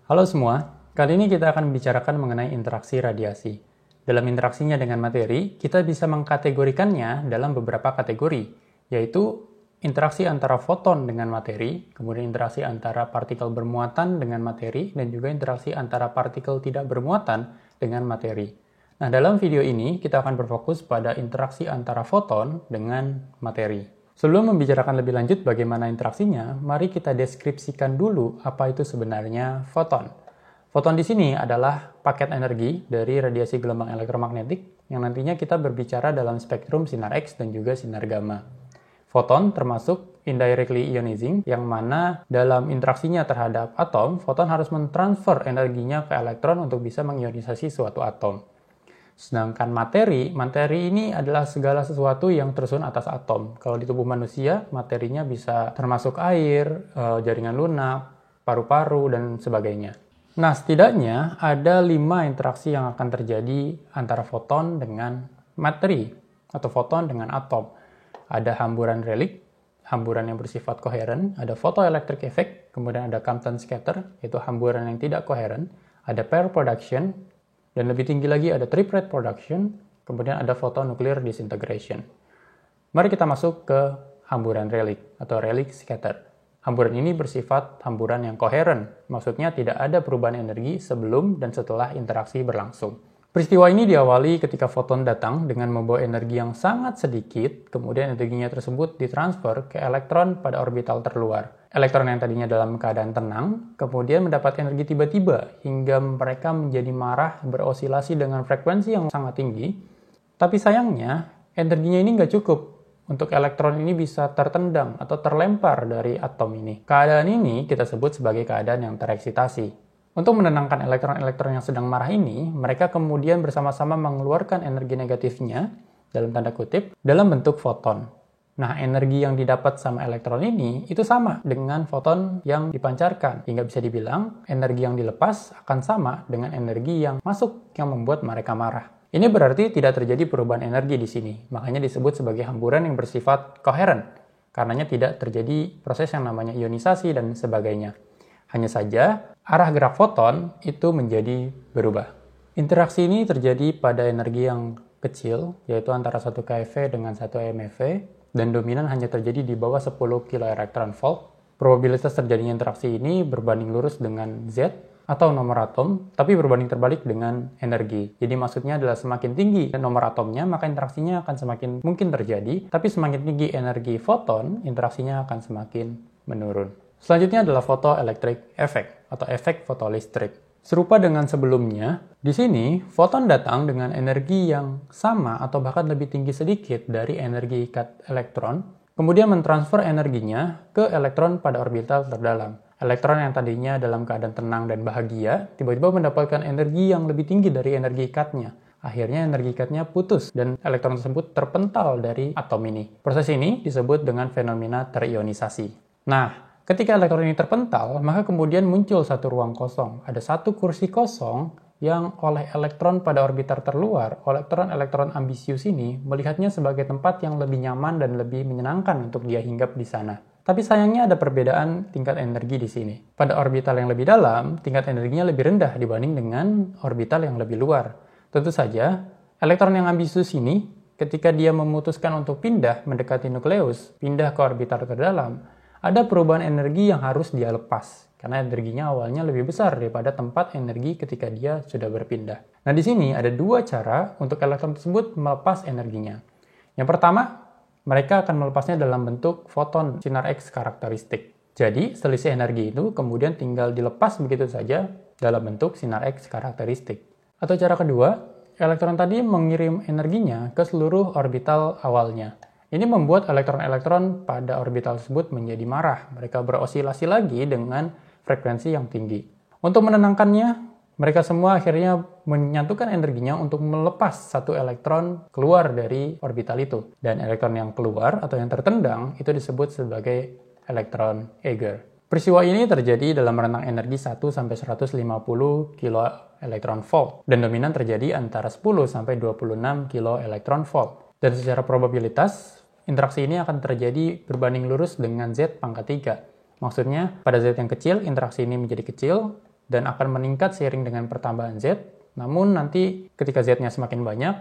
Halo semua, kali ini kita akan membicarakan mengenai interaksi radiasi. Dalam interaksinya dengan materi, kita bisa mengkategorikannya dalam beberapa kategori, yaitu interaksi antara foton dengan materi, kemudian interaksi antara partikel bermuatan dengan materi, dan juga interaksi antara partikel tidak bermuatan dengan materi. Nah, dalam video ini kita akan berfokus pada interaksi antara foton dengan materi. Sebelum membicarakan lebih lanjut bagaimana interaksinya, mari kita deskripsikan dulu apa itu sebenarnya foton. Foton di sini adalah paket energi dari radiasi gelombang elektromagnetik yang nantinya kita berbicara dalam spektrum sinar X dan juga sinar gamma. Foton termasuk indirectly ionizing, yang mana dalam interaksinya terhadap atom, foton harus mentransfer energinya ke elektron untuk bisa mengionisasi suatu atom. Sedangkan materi ini adalah segala sesuatu yang tersusun atas atom. Kalau di tubuh manusia, materinya bisa termasuk air, jaringan lunak, paru-paru, dan sebagainya. Nah, setidaknya ada 5 interaksi yang akan terjadi antara foton dengan materi, atau foton dengan atom. Ada hamburan Rayleigh, hamburan yang bersifat koheren, ada photoelectric effect, kemudian ada Compton scatter, yaitu hamburan yang tidak koheren, ada pair production, dan lebih tinggi lagi ada triplet production, kemudian ada photonuclear disintegration. Mari kita masuk ke hamburan Rayleigh atau Rayleigh scatter. Hamburan ini bersifat hamburan yang koheren, maksudnya tidak ada perubahan energi sebelum dan setelah interaksi berlangsung. Peristiwa ini diawali ketika foton datang dengan membawa energi yang sangat sedikit, kemudian energinya tersebut ditransfer ke elektron pada orbital terluar. Elektron yang tadinya dalam keadaan tenang, kemudian mendapat energi tiba-tiba hingga mereka menjadi marah berosilasi dengan frekuensi yang sangat tinggi. Tapi sayangnya, energinya ini nggak cukup untuk elektron ini bisa tertendang atau terlempar dari atom ini. Keadaan ini kita sebut sebagai keadaan yang tereksitasi. Untuk menenangkan elektron-elektron yang sedang marah ini, mereka kemudian bersama-sama mengeluarkan energi negatifnya, dalam tanda kutip, dalam bentuk foton. Nah, energi yang didapat sama elektron ini itu sama dengan foton yang dipancarkan. Hingga bisa dibilang, energi yang dilepas akan sama dengan energi yang masuk yang membuat mereka marah. Ini berarti tidak terjadi perubahan energi di sini. Makanya disebut sebagai hamburan yang bersifat koheren. Karenanya tidak terjadi proses yang namanya ionisasi dan sebagainya. Hanya saja, arah gerak foton itu menjadi berubah. Interaksi ini terjadi pada energi yang kecil, yaitu antara 1 keV dengan 1 MeV, dan dominan hanya terjadi di bawah 10 kiloelektronvolt. Probabilitas terjadinya interaksi ini berbanding lurus dengan Z atau nomor atom, tapi berbanding terbalik dengan energi. Jadi maksudnya adalah semakin tinggi nomor atomnya, maka interaksinya akan semakin mungkin terjadi, tapi semakin tinggi energi foton, interaksinya akan semakin menurun. Selanjutnya adalah photoelectric effect atau efek fotolistrik. Serupa dengan sebelumnya, di sini foton datang dengan energi yang sama atau bahkan lebih tinggi sedikit dari energi ikat elektron, kemudian mentransfer energinya ke elektron pada orbital terdalam. Elektron yang tadinya dalam keadaan tenang dan bahagia, tiba-tiba mendapatkan energi yang lebih tinggi dari energi ikatnya. Akhirnya energi ikatnya putus dan elektron tersebut terpental dari atom ini. Proses ini disebut dengan fenomena terionisasi. Nah, ketika elektron ini terpental, maka kemudian muncul satu ruang kosong. Ada satu kursi kosong yang oleh elektron pada orbital terluar, elektron-elektron ambisius ini melihatnya sebagai tempat yang lebih nyaman dan lebih menyenangkan untuk dia hinggap di sana. Tapi sayangnya ada perbedaan tingkat energi di sini. Pada orbital yang lebih dalam, tingkat energinya lebih rendah dibanding dengan orbital yang lebih luar. Tentu saja, elektron yang ambisius ini, ketika dia memutuskan untuk pindah mendekati nukleus, pindah ke orbital terdalam, ada perubahan energi yang harus dia lepas, karena energinya awalnya lebih besar daripada tempat energi ketika dia sudah berpindah. Nah, di sini ada 2 cara untuk elektron tersebut melepas energinya. Yang pertama, mereka akan melepasnya dalam bentuk foton sinar X karakteristik. Jadi, selisih energi itu kemudian tinggal dilepas begitu saja dalam bentuk sinar X karakteristik. Atau cara kedua, elektron tadi mengirim energinya ke seluruh orbital awalnya. Ini membuat elektron-elektron pada orbital tersebut menjadi marah. Mereka berosilasi lagi dengan frekuensi yang tinggi. Untuk menenangkannya, mereka semua akhirnya menyatukan energinya untuk melepas satu elektron keluar dari orbital itu. Dan elektron yang keluar atau yang tertendang itu disebut sebagai elektron Eiger. Peristiwa ini terjadi dalam rentang energi 1-150 kiloelektronvolt. Dan dominan terjadi antara 10-26 kiloelektronvolt. Dan secara probabilitas, interaksi ini akan terjadi berbanding lurus dengan Z pangkat 3. Maksudnya, pada Z yang kecil, interaksi ini menjadi kecil, dan akan meningkat seiring dengan pertambahan Z, namun nanti ketika Z-nya semakin banyak,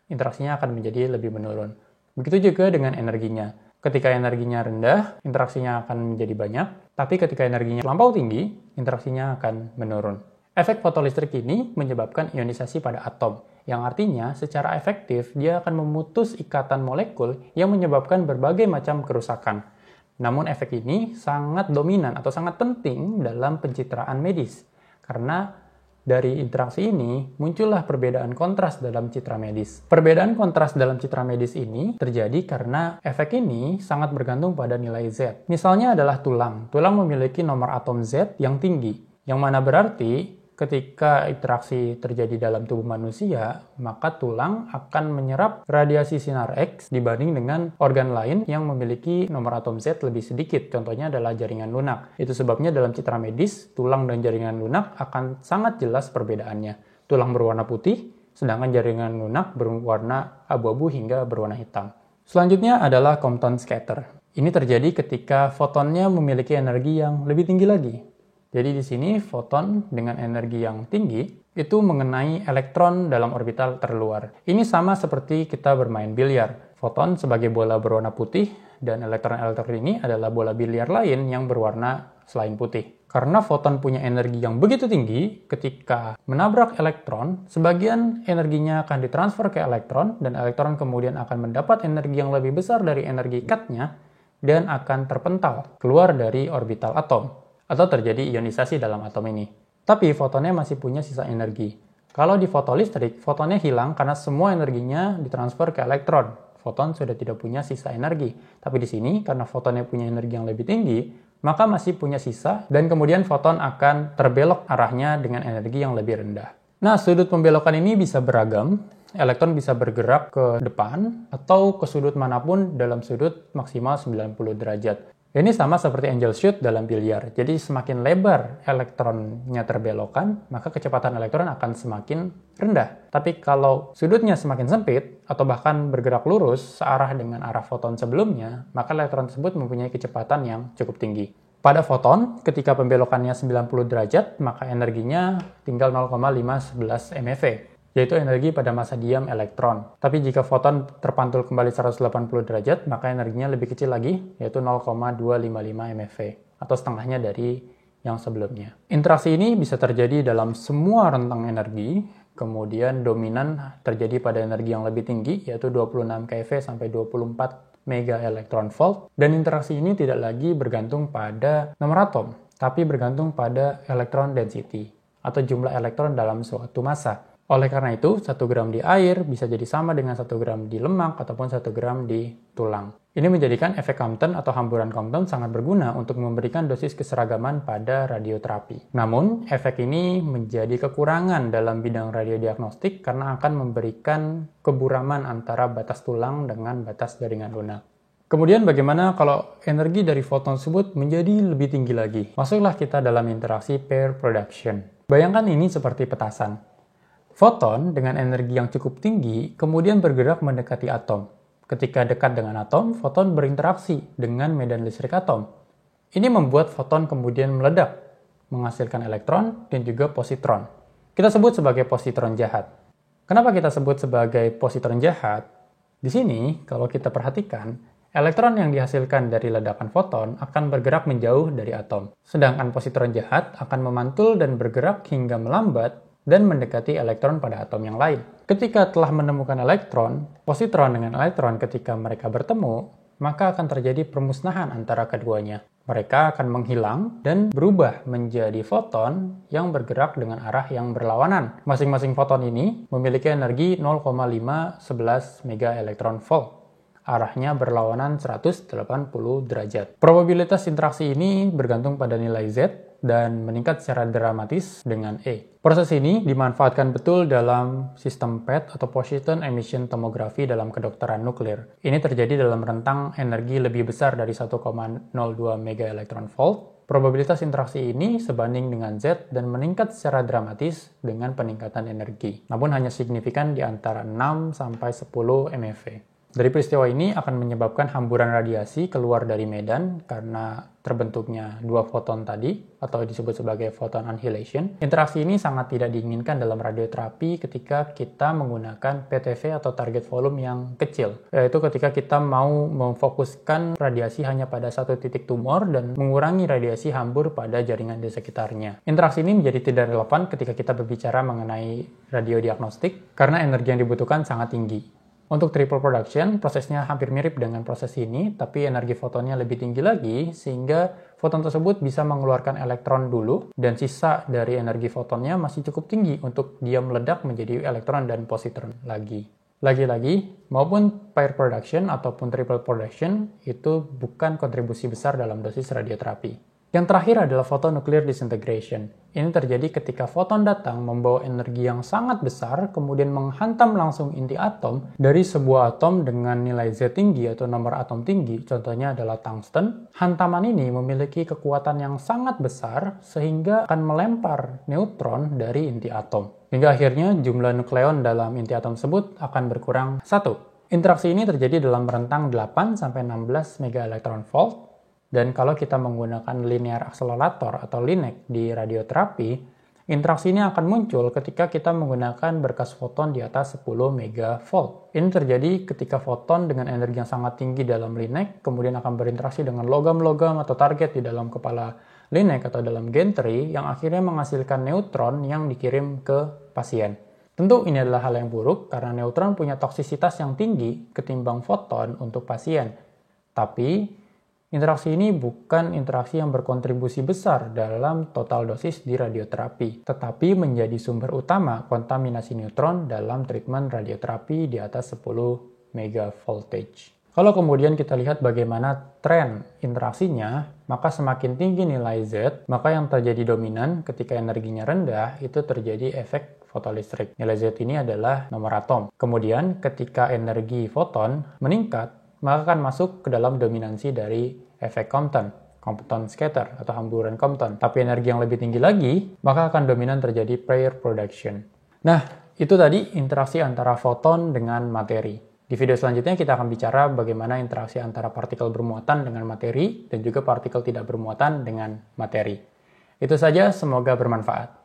interaksinya akan menjadi lebih menurun. Begitu juga dengan energinya. Ketika energinya rendah, interaksinya akan menjadi banyak, tapi ketika energinya terlampau tinggi, interaksinya akan menurun. Efek fotolistrik ini menyebabkan ionisasi pada atom, yang artinya secara efektif dia akan memutus ikatan molekul yang menyebabkan berbagai macam kerusakan. Namun efek ini sangat dominan atau sangat penting dalam pencitraan medis, karena dari interaksi ini muncullah perbedaan kontras dalam citra medis. Perbedaan kontras dalam citra medis ini terjadi karena efek ini sangat bergantung pada nilai Z. Misalnya adalah tulang. Tulang memiliki nomor atom Z yang tinggi, yang mana berarti ketika interaksi terjadi dalam tubuh manusia, maka tulang akan menyerap radiasi sinar X dibanding dengan organ lain yang memiliki nomor atom Z lebih sedikit. Contohnya adalah jaringan lunak. Itu sebabnya dalam citra medis, tulang dan jaringan lunak akan sangat jelas perbedaannya. Tulang berwarna putih, sedangkan jaringan lunak berwarna abu-abu hingga berwarna hitam. Selanjutnya adalah Compton scatter. Ini terjadi ketika fotonnya memiliki energi yang lebih tinggi lagi. Jadi di sini foton dengan energi yang tinggi itu mengenai elektron dalam orbital terluar. Ini sama seperti kita bermain biliar. Foton sebagai bola berwarna putih dan elektron-elektron ini adalah bola biliar lain yang berwarna selain putih. Karena foton punya energi yang begitu tinggi, ketika menabrak elektron, sebagian energinya akan ditransfer ke elektron dan elektron kemudian akan mendapat energi yang lebih besar dari energi ikatnya dan akan terpental keluar dari orbital atom. Atau terjadi ionisasi dalam atom ini. Tapi fotonnya masih punya sisa energi. Kalau di fotolistrik, fotonnya hilang karena semua energinya ditransfer ke elektron. Foton sudah tidak punya sisa energi. Tapi di sini, karena fotonnya punya energi yang lebih tinggi, maka masih punya sisa, dan kemudian foton akan terbelok arahnya dengan energi yang lebih rendah. Nah, sudut pembelokan ini bisa beragam. Elektron bisa bergerak ke depan, atau ke sudut manapun dalam sudut maksimal 90 derajat. Ini sama seperti angel shoot dalam biliar. Jadi semakin lebar elektronnya terbelokkan, maka kecepatan elektron akan semakin rendah. Tapi kalau sudutnya semakin sempit, atau bahkan bergerak lurus searah dengan arah foton sebelumnya, maka elektron tersebut mempunyai kecepatan yang cukup tinggi. Pada foton, ketika pembelokannya 90 derajat, maka energinya tinggal 0,511 MeV. Yaitu energi pada masa diam elektron. Tapi jika foton terpantul kembali 180 derajat, maka energinya lebih kecil lagi, yaitu 0,255 MeV, atau setengahnya dari yang sebelumnya. Interaksi ini bisa terjadi dalam semua rentang energi, kemudian dominan terjadi pada energi yang lebih tinggi, yaitu 26 keV sampai 24 mega elektron volt, dan interaksi ini tidak lagi bergantung pada nomor atom, tapi bergantung pada electron density, atau jumlah elektron dalam suatu massa. Oleh karena itu, 1 gram di air bisa jadi sama dengan 1 gram di lemak ataupun 1 gram di tulang. Ini menjadikan efek Compton atau hamburan Compton sangat berguna untuk memberikan dosis keseragaman pada radioterapi. Namun, efek ini menjadi kekurangan dalam bidang radiodiagnostik karena akan memberikan keburaman antara batas tulang dengan batas jaringan lunak. Kemudian bagaimana kalau energi dari foton tersebut menjadi lebih tinggi lagi? Masuklah kita dalam interaksi pair production. Bayangkan ini seperti petasan. Foton dengan energi yang cukup tinggi kemudian bergerak mendekati atom. Ketika dekat dengan atom, foton berinteraksi dengan medan listrik atom. Ini membuat foton kemudian meledak, menghasilkan elektron dan juga positron. Kita sebut sebagai positron jahat. Kenapa kita sebut sebagai positron jahat? Di sini, kalau kita perhatikan, elektron yang dihasilkan dari ledakan foton akan bergerak menjauh dari atom. Sedangkan positron jahat akan memantul dan bergerak hingga melambat dan mendekati elektron pada atom yang lain. Ketika telah menemukan elektron, positron dengan elektron ketika mereka bertemu, maka akan terjadi permusnahan antara keduanya. Mereka akan menghilang dan berubah menjadi foton yang bergerak dengan arah yang berlawanan. Masing-masing foton ini memiliki energi 0,511 mega elektron volt. Arahnya berlawanan 180 derajat. Probabilitas interaksi ini bergantung pada nilai Z dan meningkat secara dramatis dengan E. Proses ini dimanfaatkan betul dalam sistem PET atau Position Emission Tomography dalam kedokteran nuklir. Ini terjadi dalam rentang energi lebih besar dari 1,02 mega elektron volt. Probabilitas interaksi ini sebanding dengan Z dan meningkat secara dramatis dengan peningkatan energi. Namun hanya signifikan di antara 6 sampai 10 MeV. Dari peristiwa ini akan menyebabkan hamburan radiasi keluar dari medan karena terbentuknya dua foton tadi, atau disebut sebagai photon annihilation. Interaksi ini sangat tidak diinginkan dalam radioterapi ketika kita menggunakan PTV atau target volume yang kecil, yaitu ketika kita mau memfokuskan radiasi hanya pada satu titik tumor dan mengurangi radiasi hambur pada jaringan di sekitarnya. Interaksi ini menjadi tidak relevan ketika kita berbicara mengenai radiodiagnostik karena energi yang dibutuhkan sangat tinggi. Untuk triple production, prosesnya hampir mirip dengan proses ini, tapi energi fotonnya lebih tinggi lagi, sehingga foton tersebut bisa mengeluarkan elektron dulu, dan sisa dari energi fotonnya masih cukup tinggi untuk dia meledak menjadi elektron dan positron lagi. Lagi-lagi, maupun pair production ataupun triple production, itu bukan kontribusi besar dalam dosis radioterapi. Yang terakhir adalah photonuclear disintegration. Ini terjadi ketika foton datang membawa energi yang sangat besar, kemudian menghantam langsung inti atom dari sebuah atom dengan nilai Z tinggi atau nomor atom tinggi, contohnya adalah tungsten. Hantaman ini memiliki kekuatan yang sangat besar sehingga akan melempar neutron dari inti atom. Hingga akhirnya jumlah nukleon dalam inti atom tersebut akan berkurang 1. Interaksi ini terjadi dalam rentang 8-16 MeV. Dan kalau kita menggunakan linear accelerator atau LINAC di radioterapi, interaksi ini akan muncul ketika kita menggunakan berkas foton di atas 10 MeV. Ini terjadi ketika foton dengan energi yang sangat tinggi dalam LINAC, kemudian akan berinteraksi dengan logam-logam atau target di dalam kepala LINAC atau dalam gantry, yang akhirnya menghasilkan neutron yang dikirim ke pasien. Tentu ini adalah hal yang buruk karena neutron punya toksisitas yang tinggi ketimbang foton untuk pasien. Tapi interaksi ini bukan interaksi yang berkontribusi besar dalam total dosis di radioterapi, tetapi menjadi sumber utama kontaminasi neutron dalam treatment radioterapi di atas 10 MeV. Kalau kemudian kita lihat bagaimana tren interaksinya, maka semakin tinggi nilai Z, maka yang terjadi dominan ketika energinya rendah itu terjadi efek fotolistrik. Nilai Z ini adalah nomor atom. Kemudian ketika energi foton meningkat, maka akan masuk ke dalam dominansi dari efek Compton scatter atau hamburan Compton. Tapi energi yang lebih tinggi lagi, maka akan dominan terjadi pair production. Nah, itu tadi interaksi antara foton dengan materi. Di video selanjutnya kita akan bicara bagaimana interaksi antara partikel bermuatan dengan materi dan juga partikel tidak bermuatan dengan materi. Itu saja, semoga bermanfaat.